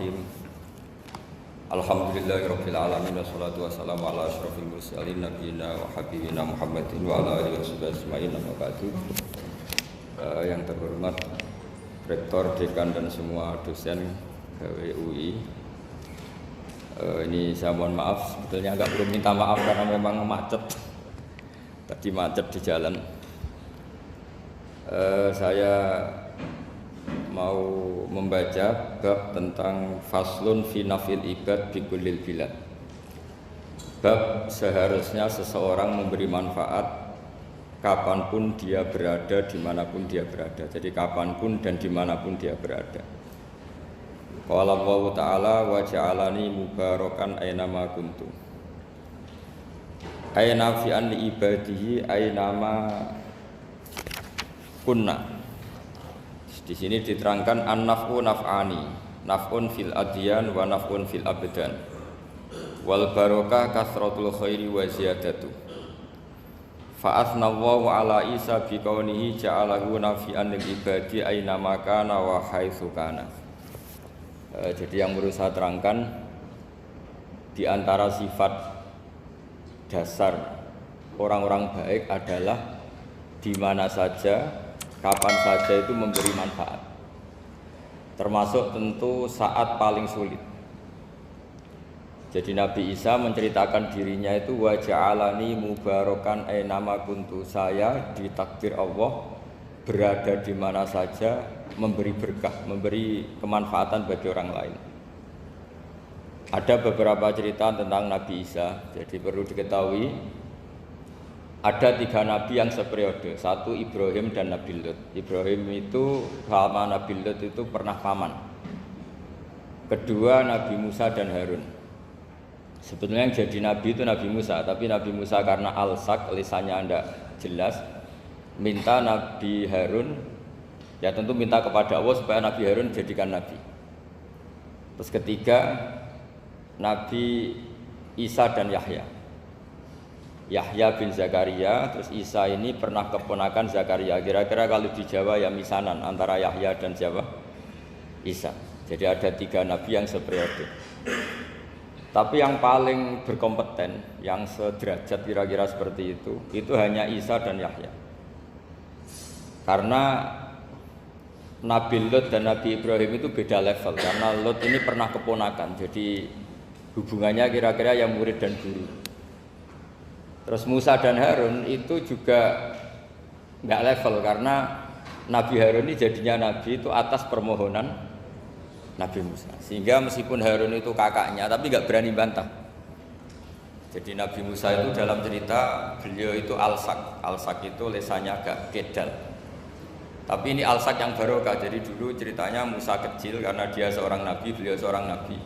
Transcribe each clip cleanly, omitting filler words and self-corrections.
Bismillahirrahmanirrahim. Alhamdulillahirabbil alamin wassalatu wassalamu ala asyrofil mursalin nabiyina wa habibina Muhammadin wa ala alihi washabihi ajmain amma ba'du. Yang terhormat Rektor, Dekan dan semua dosen UI. Ini saya mohon maaf, sebetulnya agak perlu minta maaf karena memang macet. Tadi macet di jalan. Saya mau membaca bab tentang faslun fi nafil ibad bi kullil bilad. Bab seharusnya seseorang memberi manfaat kapanpun dia berada, dimanapun dia berada. Jadi kapanpun dan dimanapun dia berada. Qala Allah Ta'ala wa ja'alani mubarakan aynama kuntu. Ayna fi an li ibadihi aynama kunna. Di sini diterangkan an-naf'u naf'ani, naf'un fil adyan wa naf'un fil abdan. Wal barokah kasratul khairi wa ziyadatu. Fa asnallahu ala Isa bi kaunihi ja'alahu nafi'an lil ibadi aina makana wa haitsu kana. Jadi yang perlu saya terangkan di antara sifat dasar orang-orang baik adalah di mana saja, kapan saja itu memberi manfaat. Termasuk tentu saat paling sulit. Jadi Nabi Isa menceritakan dirinya itu wa ja'alani mubarakan aynama kuntu, saya ditakdir Allah berada di mana saja memberi berkah, memberi kemanfaatan bagi orang lain. Ada beberapa cerita tentang Nabi Isa. Jadi perlu diketahui ada 3 nabi yang seperiode. Satu Ibrahim dan Nabi Lut. Ibrahim itu sama Nabi Lut itu pernah paman. Kedua Nabi Musa dan Harun. Sebetulnya yang jadi nabi itu Nabi Musa, tapi Nabi Musa karena alsak, lisannya tidak jelas, minta Nabi Harun, ya tentu minta kepada Allah supaya Nabi Harun jadikan nabi. Terus ketiga Nabi Isa dan Yahya. Yahya bin Zakaria, terus Isa ini pernah keponakan Zakaria. Kira-kira kalau di Jawa ya misanan antara Yahya dan Jawa Isa. Jadi ada 3 nabi yang seperiode. Tapi yang paling berkompeten, yang sederajat kira-kira seperti itu hanya Isa dan Yahya. Karena Nabi Lut dan Nabi Ibrahim itu beda level. Karena Lut ini pernah keponakan, jadi hubungannya kira-kira yang murid dan guru. Terus Musa dan Harun itu juga nggak level karena Nabi Harun ini jadinya nabi itu atas permohonan Nabi Musa. Sehingga meskipun Harun itu kakaknya tapi nggak berani bantah. Jadi Nabi Musa itu dalam cerita beliau itu alsak. Alsak itu lesannya agak kedal. Tapi ini alsak yang barokah. Jadi dulu ceritanya Musa kecil karena dia seorang nabi, beliau seorang nabi.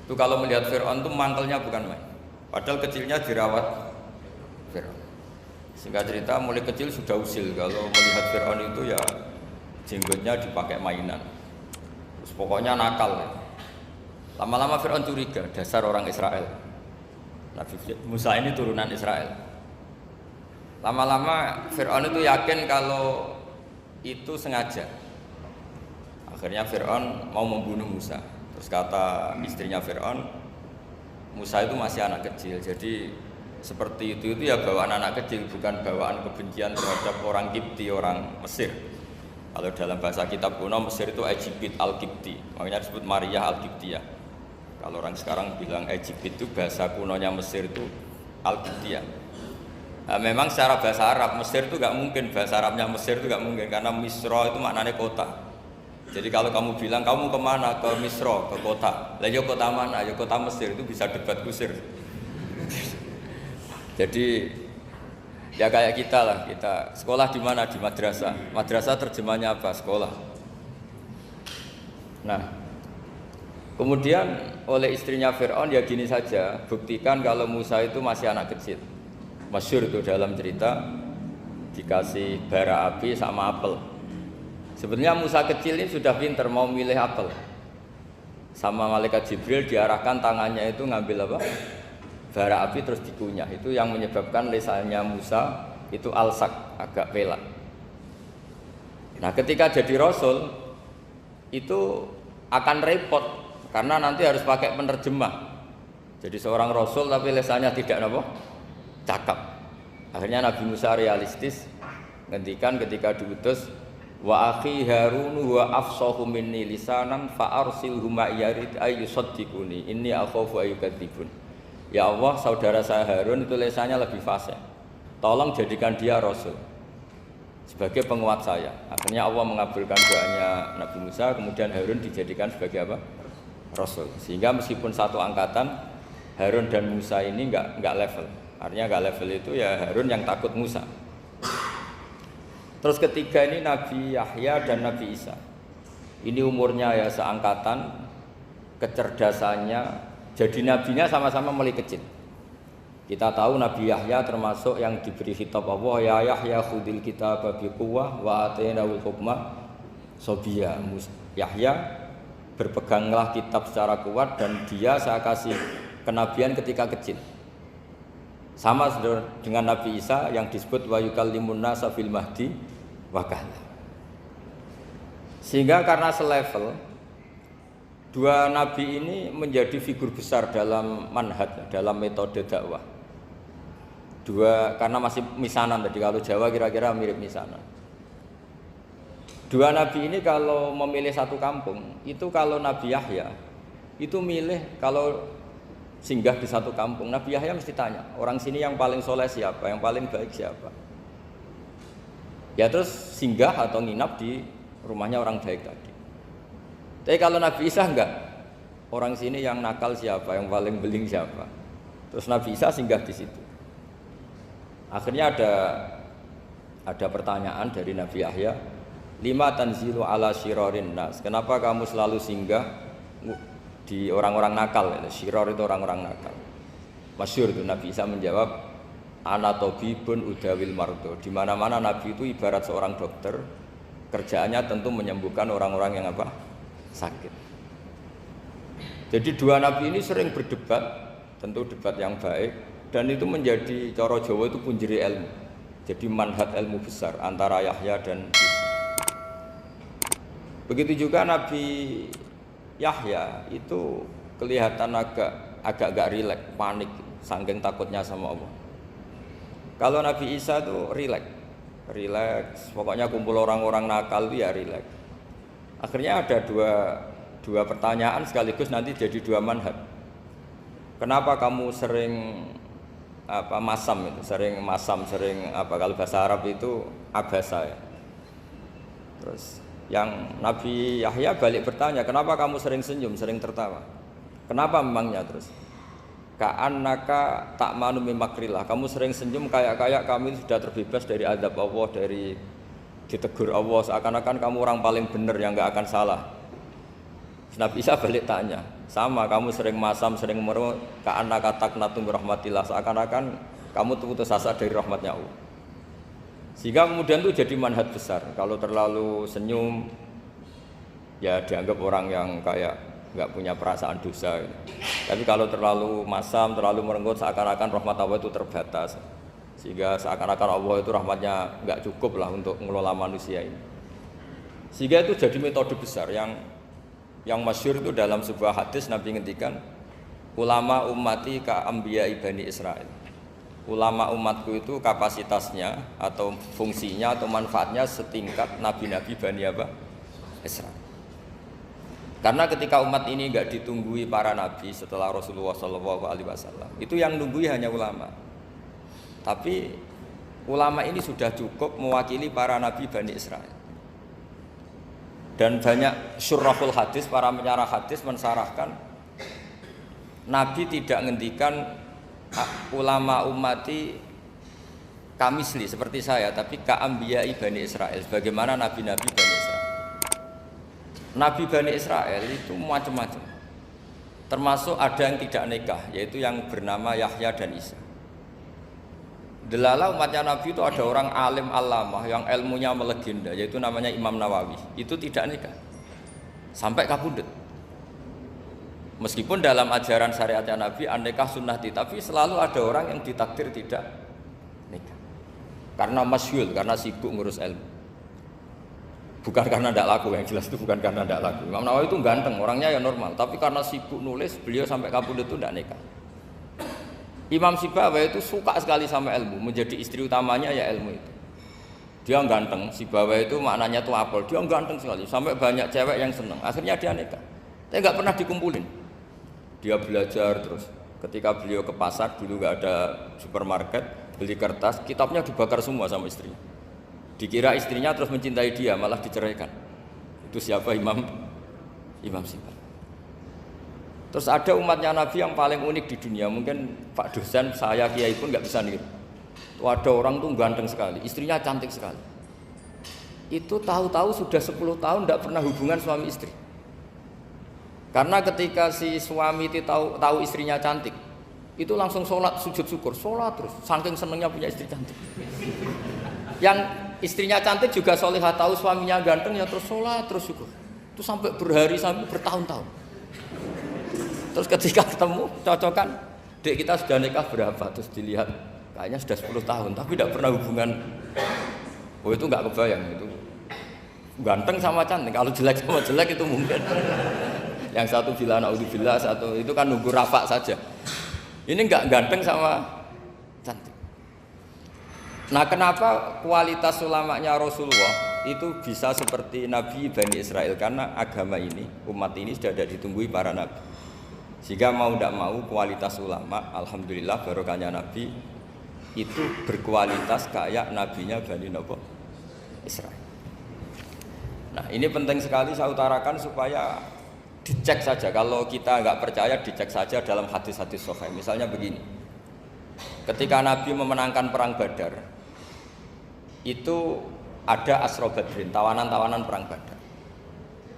Itu kalau melihat Fir'aun itu mangkelnya bukan main. Padahal kecilnya dirawat Fir'aun. Singkat cerita mulai kecil sudah usil. Kalau melihat Fir'aun itu ya jenggotnya dipakai mainan. Terus pokoknya nakal ya. Lama-lama Fir'aun curiga, dasar orang Israel. Nabi Musa ini turunan Israel. Lama-lama Fir'aun itu yakin kalau itu sengaja. Akhirnya Fir'aun mau membunuh Musa. Terus kata istrinya Fir'aun, Musa itu masih anak kecil, jadi seperti itu ya bawaan anak kecil, bukan bawaan kebencian terhadap orang Kipti, orang Mesir. Kalau dalam bahasa kitab kuno Mesir itu Egypt al-Kipti, makanya disebut Maria al-Kiptiyah. Kalau orang sekarang bilang Egypt itu bahasa kunonya Mesir itu al-Kiptiyah. Nah, memang secara bahasa Arab Mesir itu nggak mungkin, bahasa Arabnya Mesir itu nggak mungkin karena Misro itu maknanya kota. Jadi kalau kamu bilang kamu kemana, ke Misro, ke kota, lah ya kota mana, ya kota Mesir, itu bisa debat kusir. Jadi ya kayak kita lah, kita sekolah di mana, di madrasah. Madrasah terjemahnya apa? Sekolah. Nah, kemudian oleh istrinya Fir'aun ya gini saja, buktikan kalau Musa itu masih anak kecil. Masyhur itu dalam cerita dikasih bara api sama apel. Sebenarnya Musa kecil ini sudah pinter mau milih apel. Sama malaikat Jibril diarahkan tangannya itu ngambil apa? Bara api terus dikunyah. Itu yang menyebabkan lisannya Musa itu alsak, agak pelak. Nah ketika jadi Rasul itu akan repot Karena nanti harus pakai penerjemah. Jadi seorang rasul tapi lesannya tidak apa? Cakap. Akhirnya Nabi Musa realistis ngendikan ketika diutus, wa akhi Harun wa afsahu minni lisanan fa arsilhu ma yarid ayyusaddiquni inni akhafu ayyukadzibun. Ya Allah, saudara saya Harun itu lesannya lebih fasih. Tolong jadikan dia rasul sebagai penguat saya. Akhirnya Allah mengabulkan doanya Nabi Musa, kemudian Harun dijadikan sebagai apa? Rasul. Sehingga meskipun satu angkatan, Harun dan Musa ini enggak level. Artinya enggak level itu ya Harun yang takut Musa. Terus ketiga ini Nabi Yahya dan Nabi Isa. Ini umurnya ya seangkatan, kecerdasannya, jadi nabinya sama-sama mulai kecil. Kita tahu Nabi Yahya termasuk yang diberi khitab Allah, ya Yahya khudil kitaba biquwwah wa atainahul hukma sobiyya. Yahya berpeganglah kitab secara kuat dan dia saya kasih kenabian ketika kecil. Sama dengan Nabi Isa yang disebut wa yukallimun nasa fil mahdi wa kahla. Sehingga karena selevel, dua nabi ini menjadi figur besar dalam manhaj, dalam metode dakwah. Dua karena masih misanan tadi, kalau Jawa kira-kira mirip misanan. Dua nabi ini kalau memilih satu kampung, itu kalau Nabi Yahya itu milih kalau singgah di satu kampung, Nabi Yahya mesti tanya, orang sini yang paling soleh siapa, yang paling baik siapa. Ya terus singgah atau nginap di rumahnya orang baik tadi. Tapi kalau Nabi Isa enggak, orang sini yang nakal siapa, yang paling beling siapa. Terus Nabi Isa singgah di situ. Akhirnya ada pertanyaan dari Nabi Yahya, lima tanzilu ala syirarin nas, kenapa kamu selalu singgah di orang-orang nakal? Syiror itu orang-orang nakal. Masyhur itu Nabi Isa menjawab, ana tabibun udawil mardo. Di mana-mana Nabi itu ibarat seorang dokter, kerjaannya tentu menyembuhkan orang-orang yang apa? Sakit. Jadi dua nabi ini sering berdebat, tentu debat yang baik, dan itu menjadi cara Jawa itu punjeri ilmu. Jadi manhaj ilmu besar antara Yahya dan Isa. Begitu juga Nabi Yahya itu kelihatan agak rileks, panik, saking takutnya sama Allah. Kalau Nabi Isa itu rileks, pokoknya kumpul orang-orang nakal itu ya rileks. Akhirnya ada dua pertanyaan sekaligus nanti jadi dua manhaj. Kenapa kamu sering masam itu, sering kalau bahasa Arab itu abasa ya. Terus yang Nabi Yahya balik bertanya, kenapa kamu sering senyum, sering tertawa? Kenapa memangnya? Terus ka'annaka ta'manu min makrillah, kamu sering senyum kayak kami sudah terbebas dari azab Allah, dari ditegur Allah, seakan-akan kamu orang paling benar yang enggak akan salah. Nabi Isa balik tanya, sama kamu sering masam, sering meru, ka'annaka taqnatu min rahmatillah, seakan-akan kamu putus asa dari rahmatnya Allah. Sehingga kemudian itu jadi manhaj besar. Kalau terlalu senyum, ya dianggap orang yang kayak nggak punya perasaan dosa. Tapi kalau terlalu masam, terlalu merenggut, seakan-akan rahmat Allah itu terbatas. Sehingga seakan-akan Allah itu rahmatnya nggak cukup lah untuk mengelola manusia ini. Sehingga itu jadi metode besar yang masyhur itu dalam sebuah hadis Nabi ngendikan, ulama ummati ka anbiya Bani Israil. Ulama umatku itu kapasitasnya atau fungsinya atau manfaatnya setingkat nabi-nabi Bani Israil. Karena ketika umat ini enggak ditunggui para nabi setelah Rasulullah SAW, itu yang nunggui hanya ulama. Tapi ulama ini sudah cukup mewakili para nabi Bani Israil. Dan banyak syurrahul hadis, para penyarah hadis mensarahkan, Nabi tidak ngendikan ulama ummati kamisli seperti saya, tapi ka'ambiyai Bani Israil, bagaimana nabi-nabi Bani Israil. Nabi Bani Israil itu macam-macam, termasuk ada yang tidak nikah, yaitu yang bernama Yahya dan Isa. Delala umatnya Nabi itu ada orang alim alamah yang ilmunya melegenda, yaitu namanya Imam Nawawi, itu tidak nikah sampai kabudut. Meskipun dalam ajaran syariatnya Nabi an-nikah sunnati, tapi selalu ada orang yang ditakdir tidak nikah karena masyhul, karena sibuk ngurus ilmu. Bukan karena tidak laku, yang jelas itu bukan karena tidak laku. Imam Nawawi itu ganteng, orangnya ya normal, tapi karena sibuk nulis, beliau sampai kabudut itu tidak nikah. Imam Sibawayh itu suka sekali sama ilmu, menjadi istri utamanya ya ilmu itu. Dia ganteng, Sibawayh itu maknanya tuh apel, dia ganteng sekali, sampai banyak cewek yang seneng. Akhirnya dia nikah, tapi nggak pernah dikumpulin. Dia belajar terus. Ketika beliau ke pasar, dulu nggak ada supermarket, beli kertas, kitabnya dibakar semua sama istrinya. Dikira istrinya terus mencintai dia, malah diceraikan. Itu siapa? Imam Sibawayh. Terus ada umatnya Nabi yang paling unik di dunia, mungkin Pak dosen, saya kiai pun nggak bisa niru. Ada orang tuh ganteng sekali, istrinya cantik sekali. Itu tahu-tahu sudah 10 tahun tidak pernah hubungan suami istri. Karena ketika si suami itu tahu istrinya cantik, itu langsung sholat sujud syukur, sholat terus, saking senengnya punya istri cantik. Yang istrinya cantik juga solihah, tahu suaminya ganteng ya terus sholat terus syukur. Itu sampai berhari sampai bertahun-tahun. Terus ketika ketemu cocokan, dek kita sudah nikah berapa? Terus dilihat kayaknya sudah 10 tahun, tapi tidak pernah hubungan. Oh itu nggak kebayang itu. Ganteng sama cantik, kalau jelek sama jelek itu mungkin. Yang satu bilang naudzubillah, satu itu kan nunggu rafa saja. Ini nggak ganteng sama cantik. Nah kenapa kualitas ulamanya Rasulullah itu bisa seperti Nabi Bani Israel? Karena agama ini, umat ini sudah ada ditunggui para nabi. Sehingga mau tidak mau kualitas ulama, alhamdulillah barokahnya Nabi itu berkualitas kayak nabinya Bani Israel. Nah ini penting sekali saya utarakan supaya dicek saja. Kalau kita nggak percaya, dicek saja dalam hadis-hadis sahih. Misalnya begini, ketika Nabi memenangkan perang Badar, itu ada Asra Badrin, tawanan-tawanan perang Badar.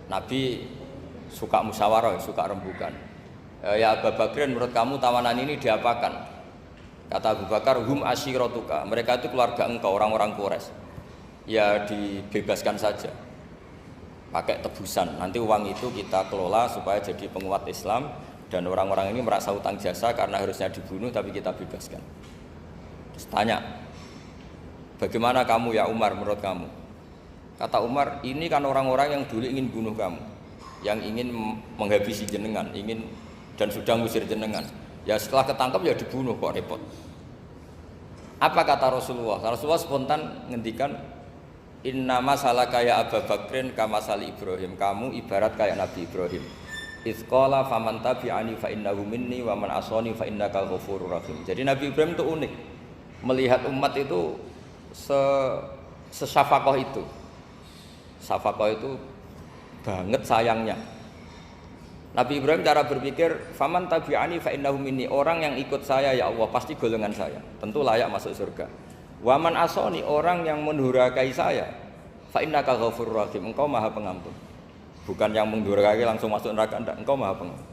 Nabi suka musyawarah, suka rembukan. Ya Abu Bakar, menurut kamu tawanan ini diapakan? Kata Abu Bakar, hum asyiratuka, mereka itu keluarga engkau, orang-orang Quraisy. Ya dibebaskan saja, pakai tebusan. Nanti uang itu kita kelola supaya jadi penguat Islam, dan orang-orang ini merasa utang jasa karena harusnya dibunuh, tapi kita bebaskan. Terus tanya, bagaimana kamu ya Umar, menurut kamu? Kata Umar, ini kan orang-orang yang dulu ingin bunuh kamu, yang ingin menghabisi jenengan, ingin dan sudah ngusir jenengan. Ya setelah ketangkap ya dibunuh, kok repot. Apa kata Rasulullah? Rasulullah spontan ngendikan, inna masalaka ya Abu Bakrin kamasali Ibrahim, kamu ibarat kayak Nabi Ibrahim. Izqala faman tabi'ani fa innahu minni wa man asani fa innakal ghafurur rahim. Jadi Nabi Ibrahim itu unik, melihat umat itu sesyafakoh itu. Syafakoh itu banget sayangnya. Nabi Ibrahim cara berpikir, faman tabi'ani fa innahu minni, orang yang ikut saya ya Allah pasti golongan saya, tentu layak masuk surga. Waman asoni, orang yang mendurhakai saya, fa innaka ghafurur rahim, engkau maha pengampun. Bukan yang mendurhakai langsung masuk neraka, enggak, engkau maha pengampun.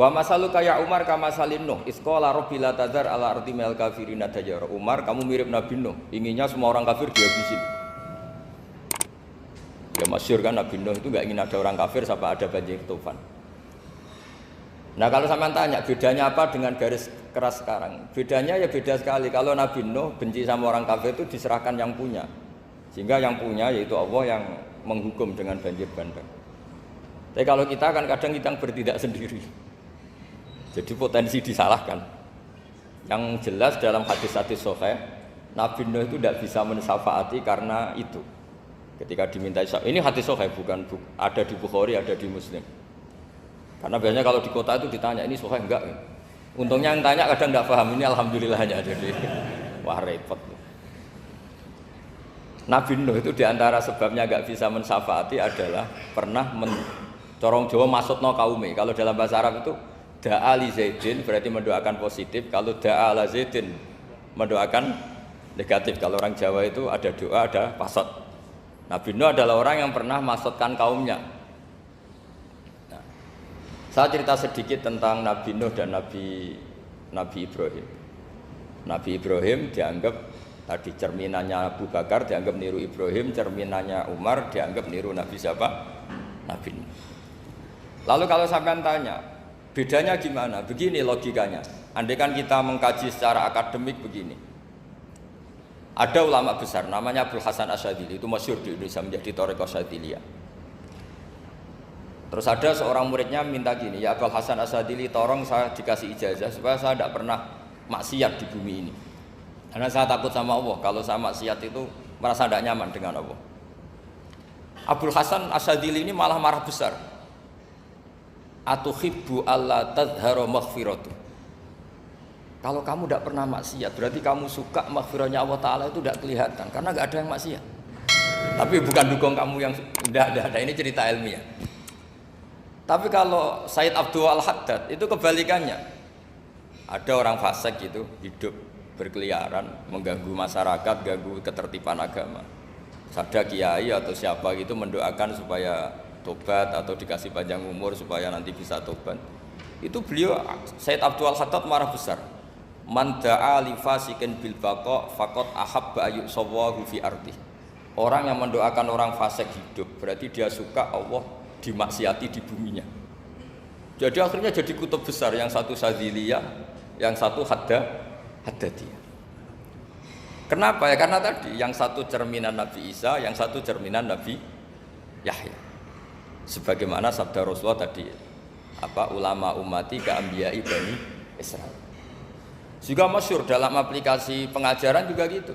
Wa masaluka ya Umar kama salin Nuh, isqala rabbi la tadzar ala ardi minal kafirina dajjara. Umar, kamu mirip Nabi Nuh, inginnya semua orang kafir dihabisin. Ya masyhur kan Nabi Nuh itu nggak ingin ada orang kafir sampai ada banjir tufan. Nah kalau sampean tanya bedanya apa dengan garis keras sekarang? Bedanya ya beda sekali. Kalau Nabi Nuh benci sama orang kafir itu diserahkan yang punya, sehingga yang punya yaitu Allah yang menghukum dengan banjir bandang. Tapi kalau kita kan kadang kita bertindak sendiri, jadi potensi disalahkan. Yang jelas dalam hadis-hadis sahih, Nabi Nuh itu tidak bisa mensyafaati karena itu. Ketika diminta ini hadis sahih, bukan ada di Bukhari, ada di Muslim. Karena biasanya kalau di kota itu ditanya ini sahih enggak. Untungnya yang tanya kadang enggak paham, ini alhamdulillahnya jadi wah repot. Nabi Nuh itu diantara sebabnya enggak bisa mensyafaati adalah pernah corong Jawa maksudno kaume. Kalau dalam bahasa Arab itu da'a li Zaidin berarti mendoakan positif, kalau da'a la Zaidin mendoakan negatif. Kalau orang Jawa itu ada doa, ada pasot. Nabi Nuh adalah orang yang pernah maksudkan kaumnya. Nah, saya cerita sedikit tentang Nabi Nuh dan Nabi Ibrahim. Nabi Ibrahim dianggap tadi cerminannya Abu Bakar, dianggap niru Ibrahim, cerminannya Umar, dianggap niru Nabi siapa? Nabi Nuh. Lalu kalau sampean tanya, bedanya gimana? Begini logikanya. Andai kan kita mengkaji secara akademik begini. Ada ulama besar namanya Abdul Hasan Asyadzili, itu masyhur di Indonesia menjadi Thariqah Syadziliyah. Terus ada seorang muridnya minta gini, ya Abdul Hasan Asyadzili, tolong saya dikasih ijazah supaya saya tidak pernah maksiat di bumi ini. Karena saya takut sama Allah, kalau saya maksiat itu merasa tidak nyaman dengan Allah. Abdul Hasan Asyadzili ini malah marah besar. Atuhibbu alla tadhhara maghfiratuh. Kalau kamu tidak pernah maksiat, berarti kamu suka maghfirahnya Allah Ta'ala itu tidak kelihatan, karena nggak ada yang maksiat. Tapi bukan dukung kamu yang tidak ada, ini cerita ilmiah. Tapi kalau Said Abdul Al-Haddad itu kebalikannya. Ada orang fasik gitu, hidup berkeliaran, mengganggu masyarakat, ganggu ketertiban agama. Ada kiai atau siapa gitu mendoakan supaya tobat atau dikasih panjang umur supaya nanti bisa tobat. Itu beliau Said Abdul Al-Haddad marah besar. Man da'a li fasikin bil baqa faqad ahabba ayu sawahu fi ardi. Orang yang mendoakan orang fasik hidup berarti dia suka Allah dimaksiati di buminya. Jadi akhirnya jadi kutub besar, yang satu Syadziliyah, yang satu Haddadiyah. Kenapa ya? Karena tadi yang satu cerminan Nabi Isa, yang satu cerminan Nabi Yahya. Sebagaimana sabda Rasulullah tadi, ulama ummati ka anbiya'i bani Israil. Juga masyhur dalam aplikasi pengajaran juga gitu.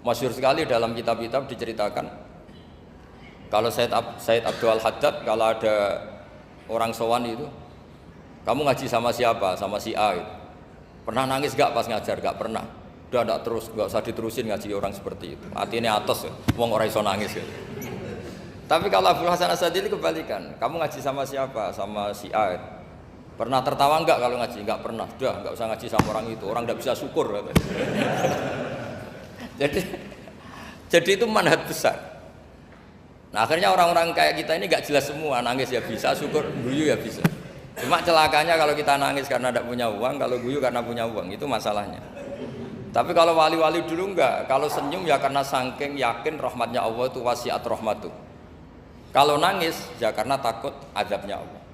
Masyhur sekali dalam kitab-kitab diceritakan. Kalau Said Abdul Al-Haddad, kalau ada orang sowan itu, kamu ngaji sama siapa? Sama si A gitu. Pernah nangis gak pas ngajar? Gak pernah. Udah gak terus, gak usah diterusin ngaji orang seperti itu. Hatinya atas ya, wong ora iso nangis gitu. Tapi kalau Abdul Hasan Asyadzili kebalikan, kamu ngaji sama siapa? Sama si A gitu. Pernah tertawa enggak kalau ngaji? Enggak pernah. Udah, enggak usah ngaji sama orang itu. Orang enggak bisa syukur. Jadi itu manhaj besar. Nah, akhirnya orang-orang kayak kita ini enggak jelas semua. Nangis ya bisa, syukur, guyu ya bisa. Cuma celakanya kalau kita nangis karena enggak punya uang, kalau guyu karena punya uang, itu masalahnya. Tapi kalau wali-wali dulu enggak. Kalau senyum ya karena saking yakin rahmatnya Allah itu wasiat rahmatu. Kalau nangis ya karena takut azabnya Allah.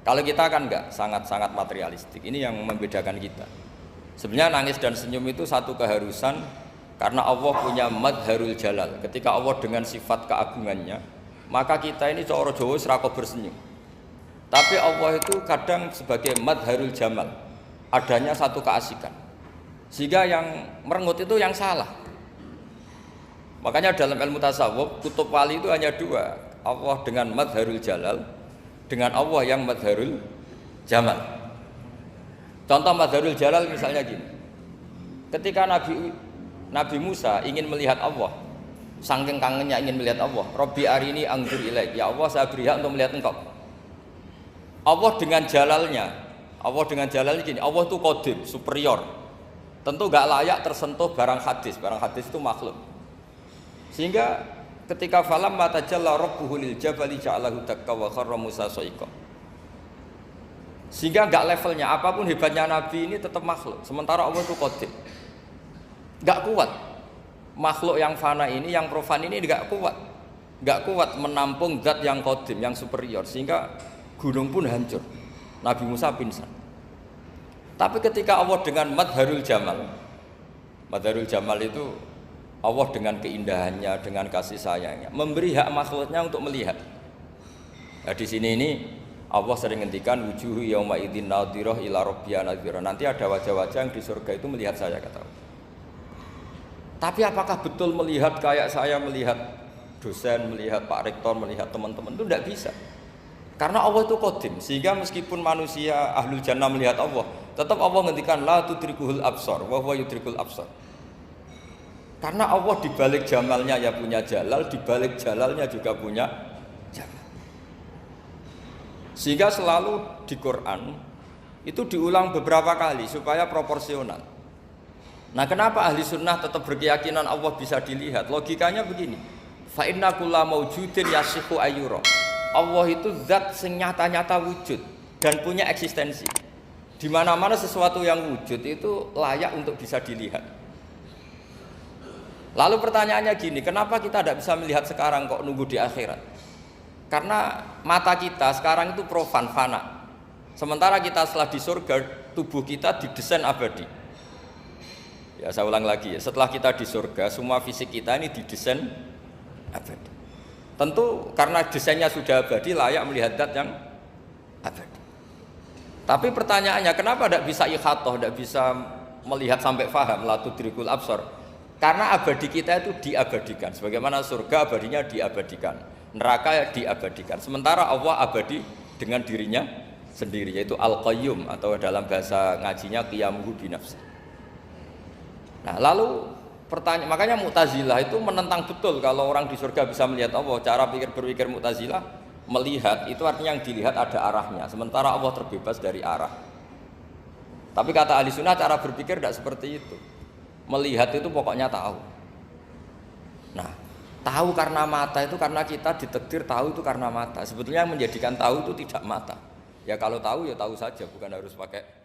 Kalau kita kan enggak, sangat-sangat materialistik. Ini yang membedakan kita. Sebenarnya nangis dan senyum itu satu keharusan karena Allah punya madharul jalal. Ketika Allah dengan sifat keagungannya, maka kita ini cara Jawa serako bersenyum. Tapi Allah itu kadang sebagai madharul jamal, adanya satu keasikan. Sehingga yang merengut itu yang salah. Makanya dalam ilmu tasawuf, kutub wali itu hanya dua. Allah dengan madharul jalal, dengan Allah yang madharul jamal. Contoh madharul jalal misalnya gini. Ketika Nabi Musa ingin melihat Allah, saking kangennya ingin melihat Allah, Rabbi arini anzur ilaik, ya Allah saya beri hak untuk melihat engkau. Allah dengan jalalnya gini, Allah itu qadim, superior. Tentu gak layak tersentuh barang hadis itu makhluk. Sehingga ketika falam matajalla rabbuhu lil jabali ja'alahu dakka wa kharra Musa sa'iqa. Sehingga enggak levelnya, apapun hebatnya Nabi ini tetap makhluk. Sementara Allah itu qadim. Enggak kuat. Makhluk yang fana ini, yang profan ini enggak kuat. Enggak kuat menampung zat yang qadim, yang superior, sehingga gunung pun hancur. Nabi Musa pingsan. Tapi ketika Allah dengan madharul jamal itu Allah dengan keindahannya, dengan kasih sayangnya, memberi hak makhluknya untuk melihat. Nah, di sini ini Allah sering ngendikan wujuhu yauma idzin nadhirah ila rabbiha nadhirah. Nanti ada wajah-wajah yang di surga itu melihat saya, kata Allah. Tapi apakah betul melihat kayak saya melihat dosen, melihat Pak Rektor, melihat teman-teman? Itu tidak bisa. Karena Allah itu qadim, sehingga meskipun manusia ahlul jannah melihat Allah, tetap Allah ngendikan la tudrikuhul absar wa huwa yudrikul absar. Karena Allah di balik jamalnya ya punya jalal, di balik jalalnya juga punya jalal. Sehingga selalu di Quran itu diulang beberapa kali supaya proporsional. Nah, kenapa ahli sunnah tetap berkeyakinan Allah bisa dilihat? Logikanya begini. Fa inna kulla maujudin yasihu ayyura. Allah itu zat sing nyata-nyata wujud dan punya eksistensi. Di mana-mana sesuatu yang wujud itu layak untuk bisa dilihat. Lalu pertanyaannya gini, kenapa kita tidak bisa melihat sekarang kok nunggu di akhirat? Karena mata kita sekarang itu profan, fana. Sementara kita setelah di surga, tubuh kita didesain abadi. Ya saya ulang lagi ya, setelah kita di surga, semua fisik kita ini didesain abadi. Tentu karena desainnya sudah abadi, layak melihat zat yang abadi. Tapi pertanyaannya, kenapa tidak bisa ikhatoh, tidak bisa melihat sampai faham, la tudrikul absar? Karena abadi kita itu diabadikan. Sebagaimana surga abadinya diabadikan, neraka diabadikan. Sementara Allah abadi dengan dirinya sendiri, yaitu Al-Qayyum, atau dalam bahasa ngajinya qiyamuhu binafsi. Nah lalu pertanyaan, makanya Mu'tazilah itu menentang betul kalau orang di surga bisa melihat Allah. Cara berpikir Mu'tazilah, melihat itu artinya yang dilihat ada arahnya, sementara Allah terbebas dari arah. Tapi kata ahli sunnah cara berpikir tidak seperti itu. Melihat itu pokoknya tahu. Nah, tahu karena mata itu karena kita ditakdir tahu itu karena mata. Sebetulnya yang menjadikan tahu itu tidak mata. Ya kalau tahu ya tahu saja, bukan harus pakai